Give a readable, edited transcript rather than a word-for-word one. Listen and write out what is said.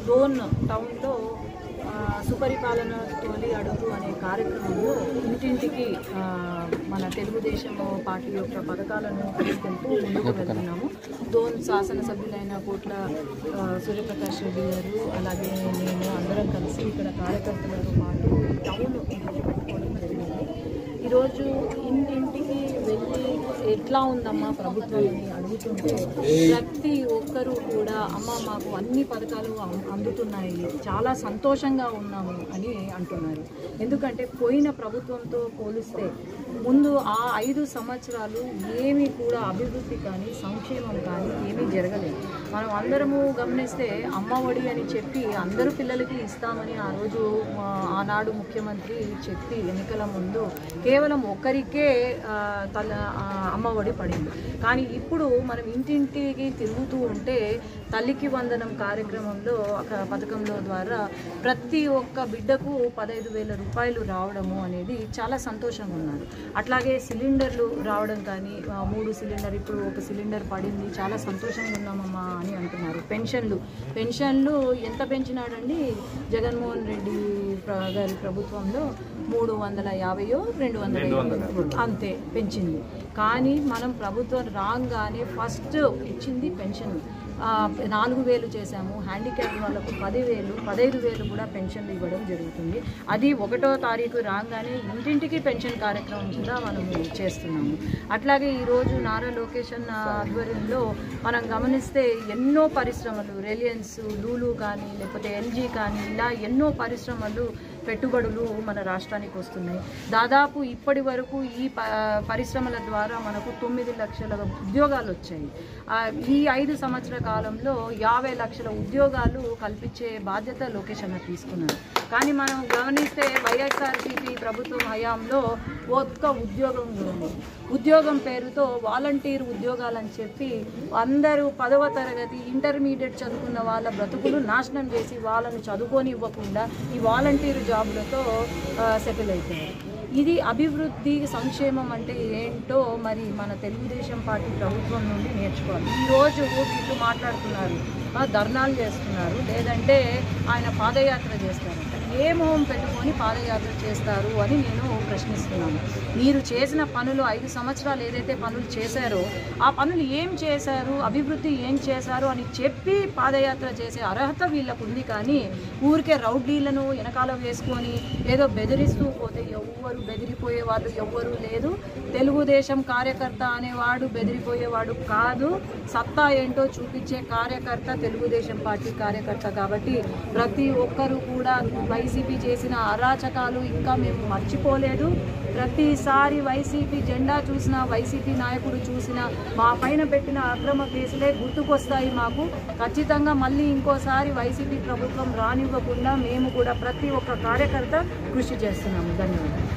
డోన్ టౌన్లో సుపరిపాలన తొలి అడుగు అనే కార్యక్రమంలో ఇంటింటికి మన తెలుగుదేశం పార్టీ యొక్క పథకాలను తీసుకెళ్తూ ముందుకు వెళ్తున్నాము. డోన్ శాసనసభ్యులైన కోట్ల సూర్యప్రకాష్ రెడ్డి గారు అలాగే నేను అందరం కలిసి ఇక్కడ కార్యకర్తలతో పాటు టౌన్ పెట్టుకోవడం జరిగింది. ఈరోజు ఇంటింటికి వెళ్ళి ఎట్లా ఉందమ్మా ప్రభుత్వం అని అడుగుతుంటే ప్రతి ఒక్కరూ కూడా అమ్మ మాకు అన్ని పథకాలు అందుతున్నాయి, చాలా సంతోషంగా ఉన్నాము అని అంటున్నారు. ఎందుకంటే పోయిన ప్రభుత్వంతో పోలిస్తే ముందు ఆ 5 సంవత్సరాలు ఏమీ కూడా అభివృద్ధి కానీ సంక్షేమం కానీ ఏమీ జరగలేదు. మనం అందరము గమనిస్తే అమ్మఒడి అని చెప్పి అందరూ పిల్లలకి ఇస్తామని ఆ రోజు ఆనాడు ముఖ్యమంత్రి చెప్పి ఎన్నికల ముందు కేవలం ఒక్కరికే అమ్మఒడి పడింది. కానీ ఇప్పుడు మనం ఇంటింటికి తిరుగుతూ ఉంటే తల్లికి వందనం కార్యక్రమంలో ఒక పథకంలో ద్వారా ప్రతి ఒక్క బిడ్డకు 15,000 రూపాయలు రావడము అనేది చాలా సంతోషంగా ఉన్నారు. అట్లాగే సిలిండర్లు రావడం కానీ 3 సిలిండర్ ఇప్పుడు 1 సిలిండర్ పడింది, చాలా సంతోషంగా ఉన్నామమ్మా అని అంటున్నారు. పెన్షన్లు ఎంత పెంచినాడండి జగన్మోహన్ రెడ్డి గారి ప్రభుత్వంలో 350 అంతే పెంచింది. కానీ మనం ప్రభుత్వం రాగానే ఫస్ట్ ఇచ్చింది పెన్షన్ 4,000 చేశాము. హ్యాండిక్యాప్ వాళ్ళకు 10,000, 15,000 కూడా పెన్షన్లు ఇవ్వడం జరుగుతుంది. అది 1వ తారీఖు రాగానే ఇంటింటికి పెన్షన్ కార్యక్రమం కూడా మనము చేస్తున్నాము. అట్లాగే ఈరోజు నారా లోకేష్ ఆధ్వర్యంలో మనం గమనిస్తే ఎన్నో పరిశ్రమలు రిలయన్స్, లూలు కానీ లేకపోతే ఎల్జీ కానీ ఇలా ఎన్నో పరిశ్రమలు పెట్టుబడులు మన రాష్ట్రానికి వస్తున్నాయి. దాదాపు ఇప్పటి వరకు ఈ పరిశ్రమల ద్వారా మనకు 9 లక్షల ఉద్యోగాలు వచ్చాయి. ఈ 5 సంవత్సరాల కాలంలో 50 లక్షల ఉద్యోగాలు కల్పించే బాధ్యత లోకేష్ అన్న తీసుకున్నారు. కానీ మనం గమనిస్తే వైఎస్ఆర్సీపీ ప్రభుత్వం హయాంలో ఒక్క ఉద్యోగం ఉంది. ఉద్యోగం పేరుతో వాలంటీర్ ఉద్యోగాలని చెప్పి అందరూ 10వ తరగతి ఇంటర్మీడియట్ చదువుకున్న వాళ్ళ బ్రతుకులు నాశనం చేసి వాళ్ళను చదువుకొని ఇవ్వకుండా ఈ వాలంటీర్ జాబులతో సెటిల్ అయిపోయారు. ఇది అభివృద్ధి సంక్షేమం అంటే ఏంటో మరి మన తెలుగుదేశం పార్టీ ప్రభుత్వం నుండి నేర్చుకోవాలి. ఈరోజు వీళ్ళు మాట్లాడుతున్నారు, ధర్నాలు చేస్తున్నారు, లేదంటే ఆయన పాదయాత్ర చేస్తారంట. ఏ మొహం పెట్టుకొని పాదయాత్ర చేస్తారు అని నేను ప్రశ్నిస్తున్నాను. మీరు చేసిన పనులు 5 సంవత్సరాలు ఏదైతే పనులు చేశారో ఆ పనులు ఏం చేశారు, అభివృద్ధి ఏం చేశారు అని చెప్పి పాదయాత్ర చేసే అర్హత వీళ్ళకు ఉంది. కానీ ఊరికే రౌడీలను వెనకాల వేసుకొని ఏదో బెదిరిస్తూ పోతే ఎవ్వరు బెదిరిపోయే వాళ్ళు ఎవ్వరూ లేదు. తెలుగుదేశం కార్యకర్త అనేవాడు బెదిరిపోయేవాడు కాదు. సత్తా ఏంటో చూపించే కార్యకర్త తెలుగుదేశం పార్టీ కార్యకర్త. కాబట్టి ప్రతి ఒక్కరూ కూడా వైసీపీ చేసిన అరాచకాలు ఇంకా మేము మర్చిపోలేదు. ప్రతిసారి వైసీపీ జెండా చూసినా, వైసీపీ నాయకుడు చూసినా మా పైన పెట్టిన అక్రమ కేసులే గుర్తుకొస్తాయి మాకు. ఖచ్చితంగా మళ్ళీ ఇంకోసారి వైసీపీ ప్రభుత్వం రానివ్వకుండా మేము కూడా ప్రతి ఒక్క కార్యకర్త కృషి చేస్తున్నాము. ధన్యవాదాలు.